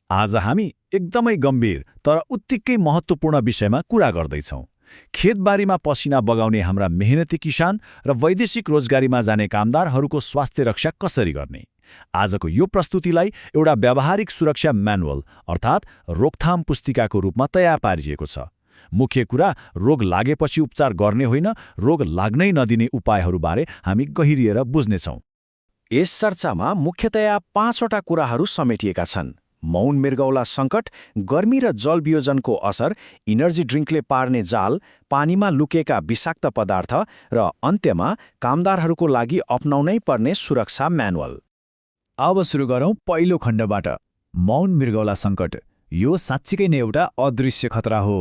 आज हामी एकदमै गम्भीर तर उत्तिकै महत्त्वपूर्ण विषयमा कुरा गर्दैछौँ। खेतबारीमा पसिना बगाउने हाम्रा मेहनती किसान र वैदेशिक रोजगारीमा जाने कामदारहरूको स्वास्थ्य रक्षा कसरी गर्ने। आजको यो प्रस्तुतिलाई एउटा व्यावहारिक सुरक्षा म्यानुअल अर्थात् रोकथाम पुस्तिकाको रूपमा तयार पारिएको छ। मुख्य कुरा रोग लागेपछि उपचार गर्ने होइन, रोग लाग्नै नदिने उपायहरूबारे हामी गहिरिएर बुझ्नेछौँ। यस चर्चामा मुख्यतया 5वटा कुराहरू समेटिएका छन्: मौन मृगौला सङ्कट, गर्मी र जलवियोजनको असर, इनर्जी ड्रिङ्कले पार्ने जाल, पानीमा लुकेका विषाक्त पदार्थ र अन्त्यमा कामदारहरूको लागि अपनाउनै पर्ने सुरक्षा म्यानुअल। अब सुरु गरौँ पहिलो खण्डबाट, मौन मृगौला सङ्कट। यो साँच्चीकै नै एउटा अदृश्य खतरा हो।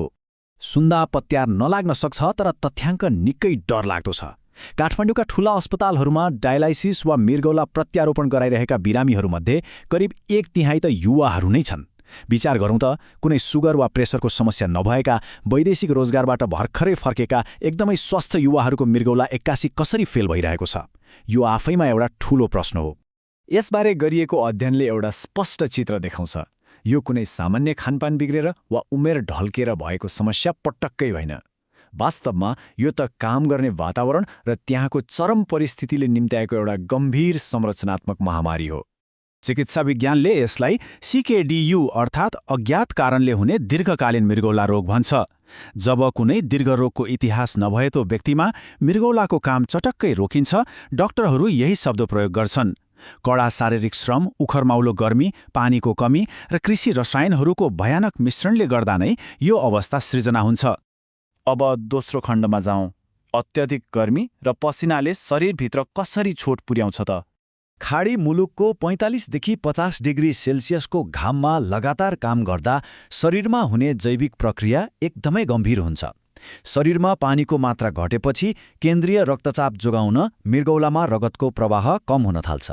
सुन्दा पत्यार नलाग्न सक्छ, तर तथ्याङ्क निकै डरलाग्दो छ। काठमाडौँका ठूला अस्पतालहरूमा डायलाइसिस वा मृगौला प्रत्यारोपण गराइरहेका बिरामीहरूमध्ये करिब 1/3 त युवाहरू नै छन्। विचार गरौँ त, कुनै सुगर वा प्रेसरको समस्या नभएका, वैदेशिक रोजगारबाट भर्खरै फर्केका एकदमै स्वस्थ युवाहरूको मृगौला एक्कासी कसरी फेल भइरहेको छ? यो आफैमा एउटा ठूलो प्रश्न हो। यसबारे गरिएको अध्ययनले एउटा स्पष्ट चित्र देखाउँछ। यो कुनै सामान्य खानपान बिग्रेर वा उमेर ढल्केर भएको समस्या पटक्कै होइन। वास्तवमा यो त काम गर्ने वातावरण र त्यहाँको चरम परिस्थितिले निम्त्याएको एउटा गम्भीर संरचनात्मक महामारी हो। चिकित्सा विज्ञानले यसलाई CKDU अर्थात् अज्ञात कारणले हुने दीर्घकालीन मृगौला रोग भन्छ। जब कुनै दीर्घरोगको इतिहास नभएको व्यक्तिमा मृगौलाको काम चटक्कै रोकिन्छ, डाक्टरहरू यही शब्द प्रयोग गर्छन्। कडा शारीरिक श्रम, उखरमाउलो गर्मी, पानीको कमी र कृषि रसायनहरूको भयानक मिश्रणले गर्दा नै यो अवस्था सृजना हुन्छ। अब दोस्रो खण्डमा जाउँ, अत्यधिक गर्मी र पसिनाले शरीरभित्र कसरी चोट पुर्याउँछ त? खाडी मुलुकको 45देखि 50 डिग्री सेल्सियसको घाममा लगातार काम गर्दा शरीरमा हुने जैविक प्रक्रिया एकदमै गम्भीर हुन्छ। शरीरमा पानीको मात्रा घटेपछि केन्द्रीय रक्तचाप जोगाउन मृगौलामा रगतको प्रवाह कम हुन थाल्छ।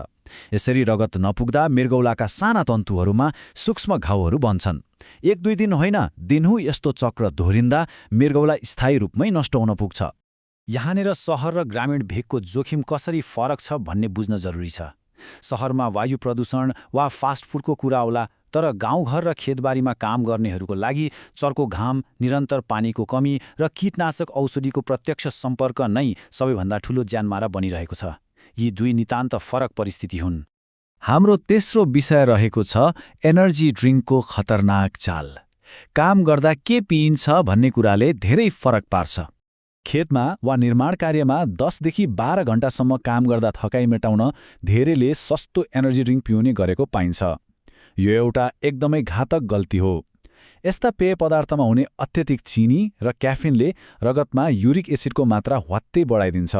यसरी रगत नपुग्दा मृगौलाका साना तन्तुहरूमा सूक्ष्म घाउहरू बन्छन्। 1-2 दिन होइन, दिनहुँ यस्तो चक्र दोहोरिँदा मृगौला स्थायी रूपमै नष्ट हुन पुग्छ। यहाँनिर सहर र ग्रामीण भेगको जोखिम कसरी फरक छ भन्ने बुझ्न जरुरी छ। सहरमा वायु प्रदूषण वा फास्ट फुडको कुरा होला, तर गाउँघर र खेतबारीमा काम गर्नेहरूको लागि चर्को घाम, निरन्तर पानीको कमी र कीटनाशक औषधिको प्रत्यक्ष सम्पर्क नै सबैभन्दा ठूलो ज्यानमारा बनिरहेको छ। यी दुई नितान्त फरक परिस्थिति हुन्। हाम्रो तेस्रो विषय रहेको छ एनर्जी ड्रिङ्कको खतरनाक चाल। काम गर्दा के पिइन्छ भन्ने कुराले धेरै फरक पार्छ। खेतमा वा निर्माण कार्यमा 10देखि 12 घण्टासम्म काम गर्दा थकाइ मेटाउन धेरैले सस्तो एनर्जी ड्रिङ्क पिउने गरेको पाइन्छ। यो एउटा एकदमै घातक गल्ती हो। यस्ता पेय पदार्थमा हुने अत्यधिक चिनी र क्याफिनले रगतमा युरिक एसिडको मात्रा ह्वात्तै बढाइदिन्छ।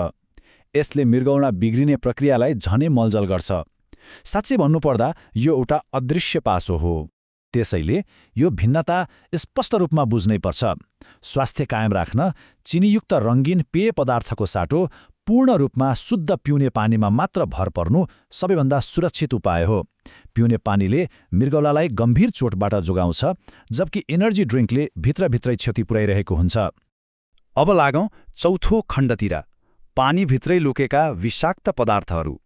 यसले मृगौला बिग्रिने प्रक्रियालाई झनै मलजल गर्छ। साँच्चै भन्नुपर्दा यो एउटा अदृश्य पासो हो। त्यसैले यो भिन्नता स्पष्ट रूपमा बुझ्नै पर्छ। स्वास्थ्य कायम राख्न चिनीयुक्त रङ्गीन पेय पदार्थको साटो पूर्ण रूपमा शुद्ध पिउने पानीमा मात्र भर पर्नु सबैभन्दा सुरक्षित उपाय हो। पिउने पानीले मृगौलालाई गम्भीर चोटबाट जोगाउँछ, जबकि एनर्जी ड्रिङ्कले भित्रभित्रै क्षति पुर्याइरहेको हुन्छ। अब लागौँ चौथो खण्डतिर, पानीभित्रै लुकेका विषाक्त पदार्थहरू।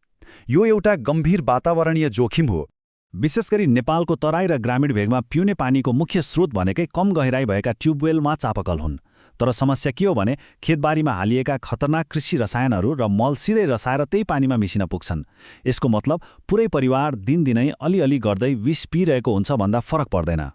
यो एउटा गम्भीर वातावरणीय जोखिम हो। विशेष गरी नेपालको तराई र ग्रामीण भेगमा पिउने पानीको मुख्य स्रोत भनेकै कम गहिराई भएका ट्युबवेल वा चापाकल हुन्। तर समस्या के हो भने खेतबारीमा हालिएका खतरनाक कृषि रसायनहरू र मल सिधै रसाएर त्यही पानीमा मिसिन पुग्छन्। यसको मतलब पुरै परिवार दिनदिनै अलिअलि गर्दै विष पिइरहेको हुन्छ भन्दा फरक पर्दैन।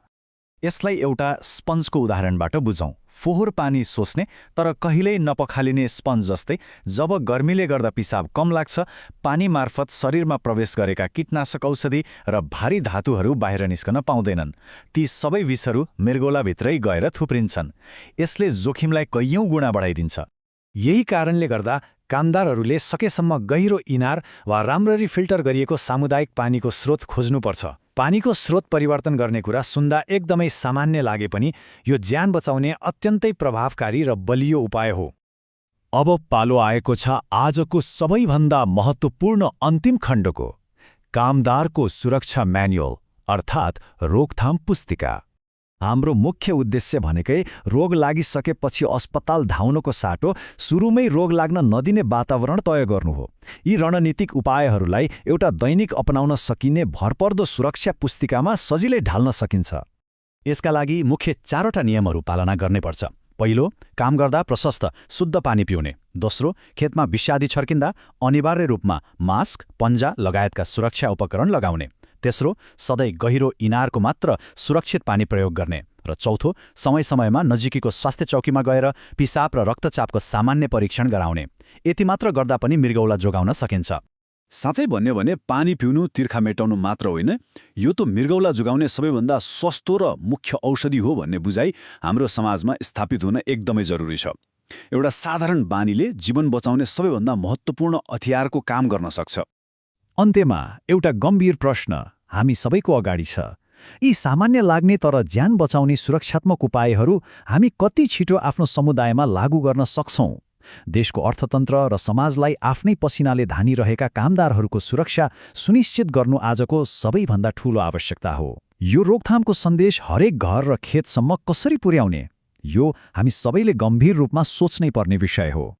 यसलाई एउटा स्पन्जको उदाहरणबाट बुझौँ। फोहोर पानी सोच्ने तर कहिल्यै नपखालिने स्पन्ज जस्तै जब गर्मीले गर्दा पिसाब कम लाग्छ, पानी मार्फत शरीरमा प्रवेश गरेका कीटनाशक औषधि र भारी धातुहरू बाहिर निस्कन पाउँदैनन्। ती सबै विषहरू मृगौलाभित्रै गएर थुप्रिन्छन्। यसले जोखिमलाई कैयौँ गुणा बढाइदिन्छ। यही कारणले गर्दा कामदारहरूले सकेसम्म गहिरो इनार वा राम्ररी फिल्टर गरिएको सामुदायिक पानीको स्रोत खोज्नुपर्छ। पानीको स्रोत परिवर्तन गर्ने कुरा सुन्दा एकदमै सामान्य लागे पनि यो ज्यान बचाउने अत्यन्तै प्रभावकारी र बलियो उपाय हो। अब पालो आएको छ आजको सबैभन्दा महत्त्वपूर्ण अन्तिम खण्डको, कामदारको सुरक्षा म्यानुअल अर्थात् रोकथाम पुस्तिका। हाम्रो मुख्य उद्देश्य भनेकै रोग लागिसकेपछि अस्पताल धाउनको साटो सुरुमै रोग लाग्न नदिने वातावरण तय गर्नु हो। यी रणनीतिक उपायहरूलाई एउटा दैनिक अपनाउन सकिने भरपर्दो सुरक्षा पुस्तिकामा सजिलै ढाल्न सकिन्छ। यसका लागि मुख्य 4वटा नियमहरू पालना गर्नुपर्छ। पहिलो, काम गर्दा प्रशस्त शुद्ध पानी पिउने। दोस्रो, खेतमा विषादी छर्किँदा अनिवार्य रूपमा मास्क, पन्जा लगायतका सुरक्षा उपकरण लगाउने। तेस्रो, सधैँ गहिरो इनारको मात्र सुरक्षित पानी प्रयोग गर्ने। र चौथो, समय-समयमा नजिकीको स्वास्थ्य चौकीमा गएर पिसाब र रक्तचापको सामान्य परीक्षण गराउने। यति मात्र गर्दा पनि मृगौला जोगाउन सकिन्छ। साँच्चै भन्यो भने पानी पिउनु तिर्खा मेटाउनु मात्र होइन, यो त मृगौला जोगाउने सबैभन्दा सस्तो र मुख्य औषधि हो भन्ने बुझाइ हाम्रो समाजमा स्थापित हुन एकदमै जरुरी छ। एउटा साधारण बानीले जीवन बचाउने सबैभन्दा महत्त्वपूर्ण हतियारको काम गर्न सक्छ। अन्त्यमा एउटा गम्भीर प्रश्न हामी सबैको अगाडि छ। यी सामान्य लाग्ने तर ज्यान बचाउने सुरक्षात्मक उपायहरू हामी कति छिटो आफ्नो समुदायमा लागू गर्न सक्छौं? देशको अर्थतन्त्र र समाजलाई आफ्नै पसिनाले धानिरहेका कामदारहरूको सुरक्षा सुनिश्चित गर्नु आजको सबैभन्दा ठूलो आवश्यकता हो। यो रोकथामको सन्देश हरेक घर र खेतसम्म कसरी पुर्याउने? यो हामी सबैले गम्भीर रूपमा सोच्नै पर्ने विषय हो।